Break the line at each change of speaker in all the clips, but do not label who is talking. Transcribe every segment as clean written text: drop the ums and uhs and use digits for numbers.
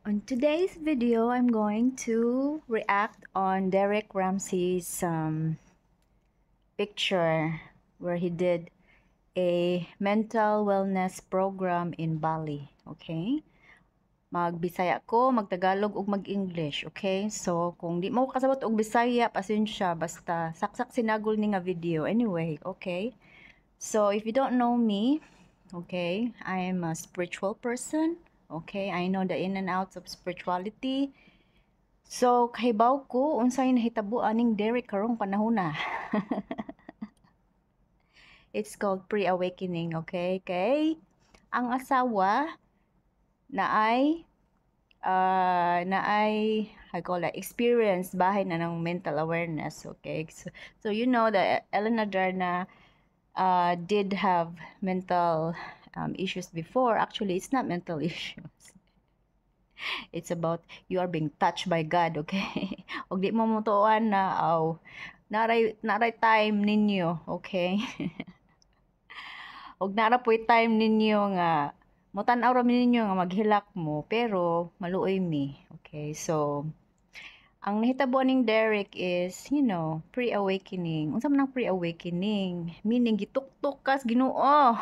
On today's video, I'm going to react on Derek Ramsey's picture where he did a mental wellness program in Bali. Okay? Magbisaya ko, magtagalog ug mag-English. Okay? So, kung di mo kasabot og Bisaya, pasensya, basta saksak sinagol ni nga video. Anyway, okay? So, if you don't know me, okay, I am a spiritual person. Okay, I know the in and outs of spirituality. So, kahibaw ko, unsay nahitabo aning Derek karong panahona. It's called pre-awakening, okay? Kay, ang asawa na ay, I call that, experience bahay na ng mental awareness, okay? So you know that Elena Darna did have mental issues before. Actually, it's not mental issues. It's about you are being touched by God, okay? Og di mo mutuan na, naray time ninyo, okay? Og nara po'y time ninyo nga, mutan-aw ra ninyo nga maghilak mo, pero maluoy mi, okay? So, ang nahitabo ning Derek is, pre-awakening. Unsa man ang pre-awakening? Meaning, gituktok kas Ginoo.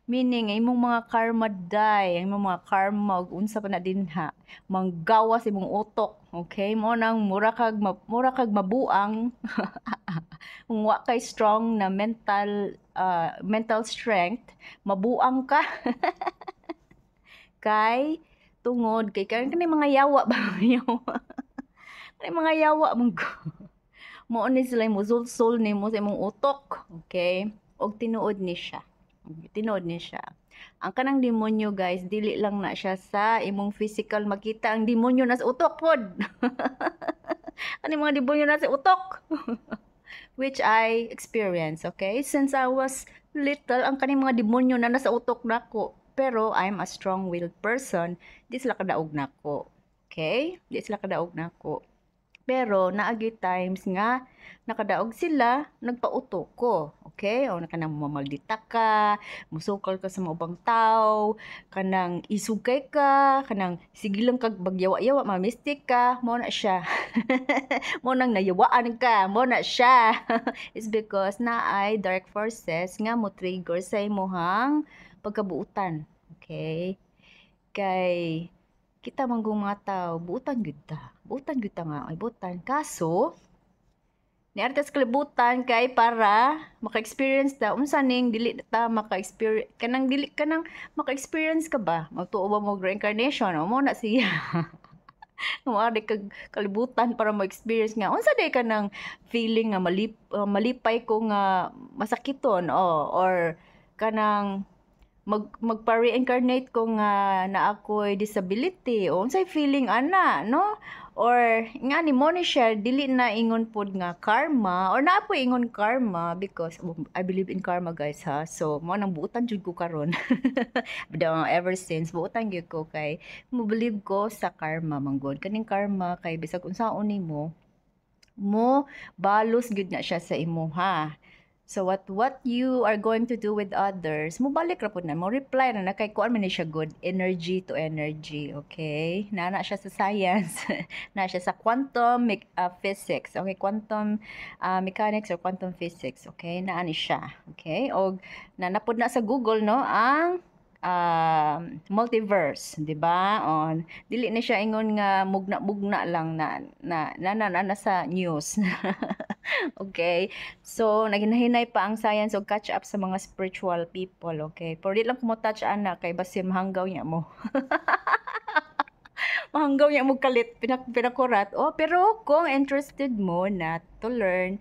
Meaning, ay imong mga karma die, ay imong mga karma, ug unsa pa na dinha, manggawa sa imong utok, okay? Mo nang mura kag mabuang, kung wa kay strong na mental strength, mabuang ka. Kay, tungod, kay kanang mga yawa ba? Kanang mga yawa, mong mo ni sila mo sul ni mo sa imong utok, okay? Og tinuod ni siya. Ang kanang demonyo, guys, dili lang na siya sa imong physical makita. Ang demonyo na sa utok pod. Ano mga demonyo na sa utok? Which I experienced, okay? Since I was little, ang kaning mga demonyo na nasa utok nako. Pero I'm a strong-willed person. Di sila kadaog nako. Okay? Di sila kadaog nako. Pero naagi times nga nakadaog sila, nagpauto ko. Okay? O kanang mamaldita ka, musukal ka sa mga ubang tao, kanang isugay ka, kanang sige lang kag bagyawa-yawa, mamistik ka, mo na siya. Mo nang nayawaan ka, mo na siya. It's because naay dark forces nga mo trigger sa imong pagkabuutan. Okay? Kay kita manggong mga tao, buutan gyud ta. Buutan gyud ta nga, ay buutan. Kaso, niarta sa kalibutan kay para maka-experience ta unsa ning dili ta maka-experience kanang maka-experience ka ba? Magtuo ba mo reincarnation? O mo na siya. Mao kag kalibutan para ma-experience nga unsa day ka ng feeling nga malipay ko nga masakiton or kanang magpa-reincarnate ko nga na ako'y disability o unsay feeling ana no, or nga ni mo ni siya dili na ingon pod nga karma or naa po ingon karma because I believe in karma, guys, ha. So mo nang buutan jud ko karon. Ever since buutan gyud ko kay mo believe ko sa karma manggod. Kaning karma kay bisag unsaon nimo mo balos gyud na siya sa imo, ha. So what you are going to do with others, mo balik ra pud na mo reply na kay kuan man ni siya good energy to energy, okay? Na siya sa science, na siya sa quantum physics, okay? Quantum mechanics or quantum physics, okay? Naa ni siya, okay? Og napud na sa Google no ang multiverse, di ba? On dili na siya ingon nga mugna lang na sa news. Okay? So, naginahinay pa ang science og catch up sa mga spiritual people, okay? Pero di lang ko mo touch ana kay basin mahanggaw niya mo. Mahanggaw niya mo kalit pinakurat. Oh, pero kung interested mo na to learn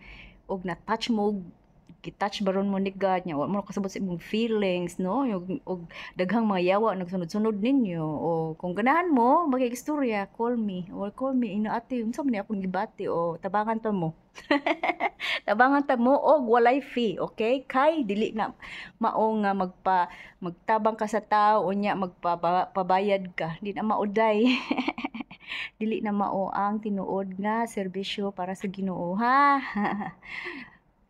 og na touch mo gitouch baron mo ni God nya wa mo kasabot sa imong feelings, no, og daghang mga yawa nagsunod-sunod ninyo, o kung ganahan mo magigistorya, call me ina ate unsa man ni akong gibati, o tabangan ta mo. Tabangan ta mo og walay fee, okay? Kay dili na mao nga magtabang ka sa tao unya magpabayad ka, di na mauday. Dili na mao ang tinuod nga serbisyo para sa Ginoo, ha.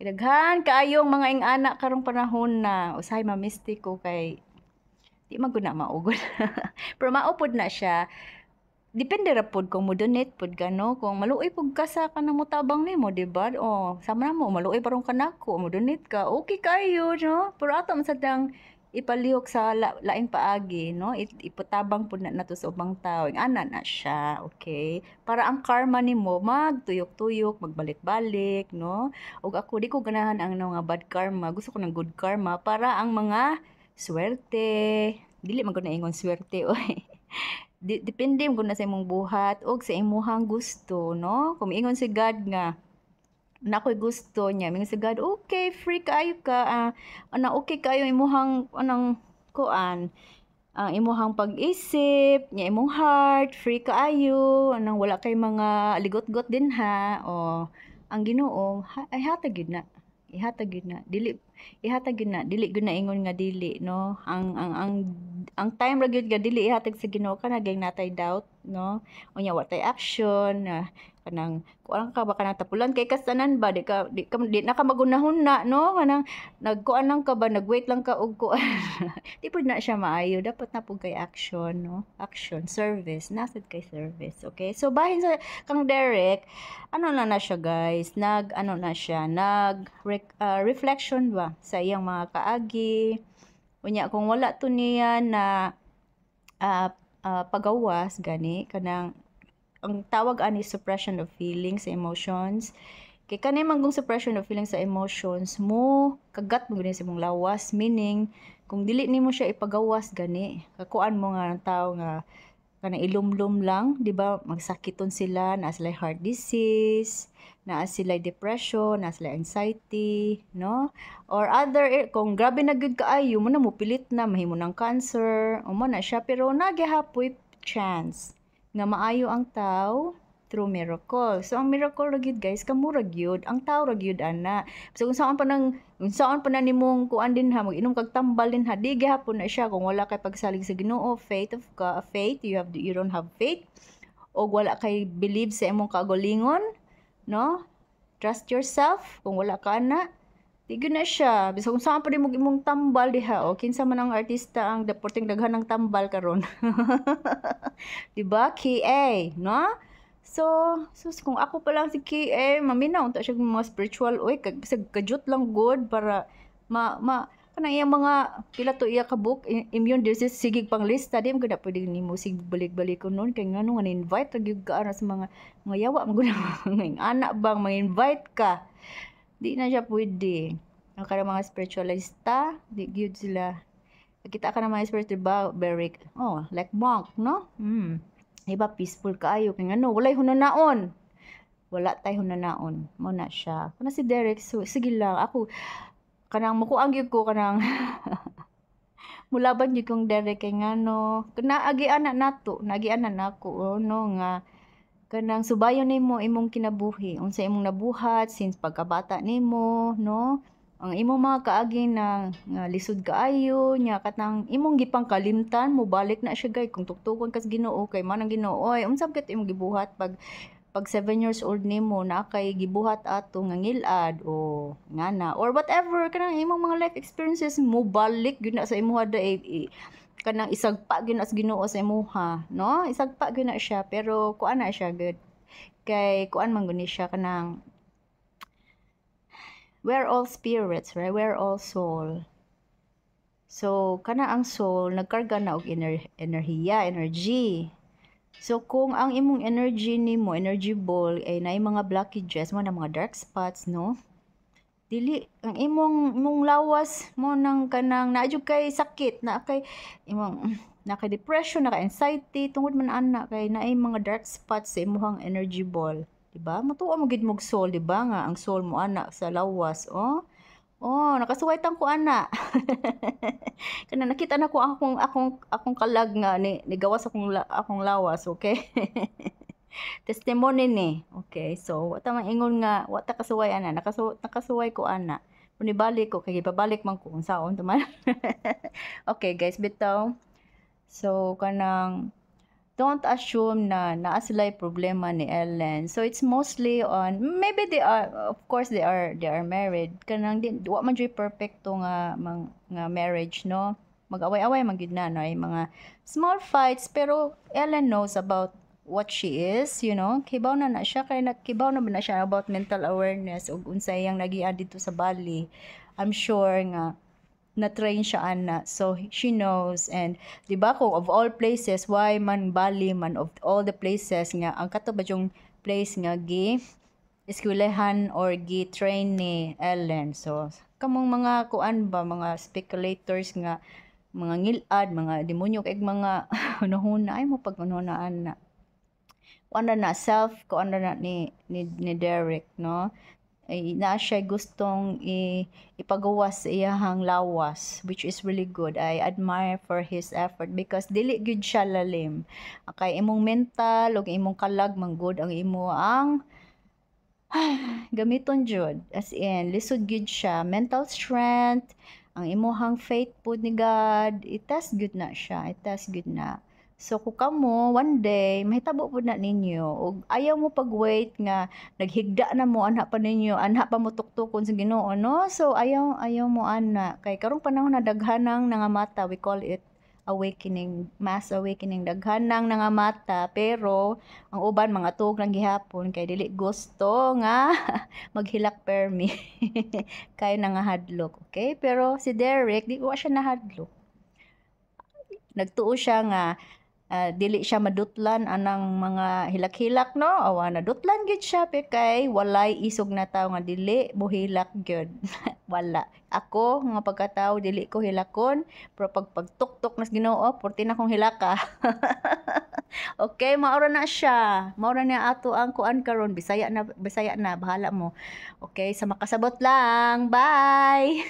Daghan kaayong mga ing-ana karong panahon na usahay mamistik ko kay Di man gud na maugod. Pero maupod na siya. Depende ra pod kung mo donate pod ka no, kung maluoy pud ka sa kanang motabang nimo, di ba? O sama na mo maluoy paron ka nako, mo donate ka, okay kayo no. Pero ato man sad ang ipalihok sa laing paagi no, ipatabang pud na nato sa ubang tawo, ana na siya, okay? Para ang karma nimo magtuyok-tuyok, magbalik-balik no. Ug ako di ko ganahan ang mga bad karma, gusto ko ng good karma para ang mga swerte. Dili man ko na ingon swerte oy. Depende kung na sa imong buhat o sa imong gusto, no? Kung ingon si God nga, nakoy gusto niya, mingon si God, okay, free kayo ka, okay kayo imong anang kuan, ang imong pag-isip, niya imong heart, free kaayo, anang wala kay mga ligot-got din ha, o ang Ginoo ay hatag gyud na. Ihatag gyud na. Ihatag gyud na. Dili gyud na ingon nga dili, no? Ang time ra gyud nga dili ihatag sa Ginoo kana gay natay doubt, no? Unya wa tay action, kanang kuan ka ba kanang tapulan kay kastanan ba di na ka magunahon na no kanang nagkuan lang ka ba nagwait lang ka og kuan di pud na siya maayo dapat na pud kay action no action service nasad kay service okay so bahin sa kang Derek ano na siya guys nag reflection ba sa iyang mga kaagi unya kung wala to niya na pagawas gani kanang ang tawag ani suppression of feelings, emotions. Kay kanay manggong suppression of feelings sa emotions mo, kagat mo gani sa imong lawas, meaning kung dili nimo siya ipagawas gani, kakuan mo nga ng tao nga kanang ilumlum lang, di ba? Magsakiton sila, na sila heart disease, na sila depression, na sila anxiety, no? Or other kung grabe na gyud kaayo mo na mo pilit na mahimo ng cancer, o mo na siya pero nagihapoy chance nga maayo ang tao through miracle. So ang miracle ra gyud guys kamura gyud ang tao ra gyud ana. So kung saan pa na nimong kuan din ha mag-inom kag tambal din ha di gyapon na siya kung wala kay pagsalig sa Ginoo, faith you don't have faith o wala kay believe sa imong kagalingon, no? Trust yourself kung wala ka na di gyud na siya. Bisa kung saan pa din mo imong tambal diha o kinsa man ang artista ang deporting daghan ng tambal karon. Diba? KA, no? So, kung ako pa lang si KA, maminaw unta siya mga spiritual, oy, kajut lang good para kanang iyang mga pila to iya ka book immune disease sigig pang lista di mo gud pwede nimo sig balik-balik ko noon kay ngano nga invite ra gyud ka sa mga yawa mo gud ng anak bang ma-invite ka di na siya pwede ang kada mga spiritualista di gyud sila kita ka na mga spiritual ba very like monk no iba peaceful kaayo kay ngano walay hunanaon wala tay hunanaon mo na siya kana si Derek so sige lang ako kanang makuang gyud ko kanang mulaban gyud kong Derek kay ngano naagi-ana nako no nga kanang subayon nimo imong kinabuhi unsa imong nabuhat since pagkabata nimo no ang imong mga kaagi na nga lisod kaayo nya katang imong gipang kalimtan mo balik na siya gay kung tuktugon kas Ginoo kay man ang Ginoo oy unsa ket imong gibuhat pag 7 years old nimo na kay gibuhat ato nga ngilad o ngana or whatever kanang imong mga life experiences mo balik gyud na sa imuha da kanang isagpa gyud na sa Ginoo sa imuha no isagpa gyud na siya pero kuan na siya good kay kuan man guni siya kanang we're all spirits, right? We're all soul. So, kana ang soul, nagkarga na og energy. So, kung ang imong energy nimo, energy ball, ay naay mga blockages, mo na mga dark spots, no? Dili, ang imong lawas mo nang kanang naadyo kay sakit, na kay depression, naka anxiety, tungod man ana kay naay mga dark spots sa imong energy ball. Diba? Matuwa mo gid mog soul, diba nga ang soul mo ana sa lawas, nakasuway tang ko ana. Kana nakita na ko akong kalag nga ni gawas akong lawas, okay? Testimony ni. Okay, so wata man ingon nga wata kasuway ana, nakasuway ko ana. Punibalik ko kay gipabalik man ko unsaon man. Okay, guys, bitaw. So kanang don't assume na naa sila problema ni Ellen. So it's mostly on maybe they are married. Kanang wa man jud perfecto nga marriage no. mag-away-away man gyud na no, ay mga small fights, pero Ellen knows about what she is, you know, kibaw na siya, kay nagkibaw na ba na siya about mental awareness ug unsay yang nagian dito sa Bali. I'm sure nga na-train siya ana, so she knows. And di ba kung of all places, why man Bali man of all the places nga ang kato ba yung place nga eskwelahan or gi-train ni Ellen. So kamong mga kuan ba, mga speculators nga mga ngilad, mga demonyo kay mga hunahuna ay mo pag hunahunaan na kuan na self kuan na ni Derek, no, ay na siya gustong ipagawas sa iyahang lawas, which is really good. I admire for his effort because dili gyud siya lalim. Kay imong mental ug imong kalag man good ang imo ang gamiton jud, as in lisod gyud siya, mental strength, ang imuhang faith pud ni God, itas gyud na siya, itas gyud na. So kung kamo one day mahitabo pud na ninyo ug ayaw mo pag-wait nga naghigda na mo anha pa ninyo, anha pa mo tuktukon sa Ginoo, no? So ayaw mo ana kay karong panahon na daghanang nangamata, we call it awakening, mass awakening, daghanang nangamata, pero ang uban mga tuog lang gihapon kay dili gusto nga maghilak permi kay nangahadlok, okay? Pero si Derek di ko siya nahadlok, nagtuo siya nga dili siya madutlan anang mga hilak-hilak, no, awa na dutlan gyud siya kay walay isog na tawo nga dili mohilak gyud. Wala ako nga pagkatawo dili ko hilakon, pero pagtuktok nas Ginoo porti na kong hilaka. Okay, maura na siya, maura na ato ang kuan karon, Bisaya na bahala mo. Okay, sa makasabot lang, bye.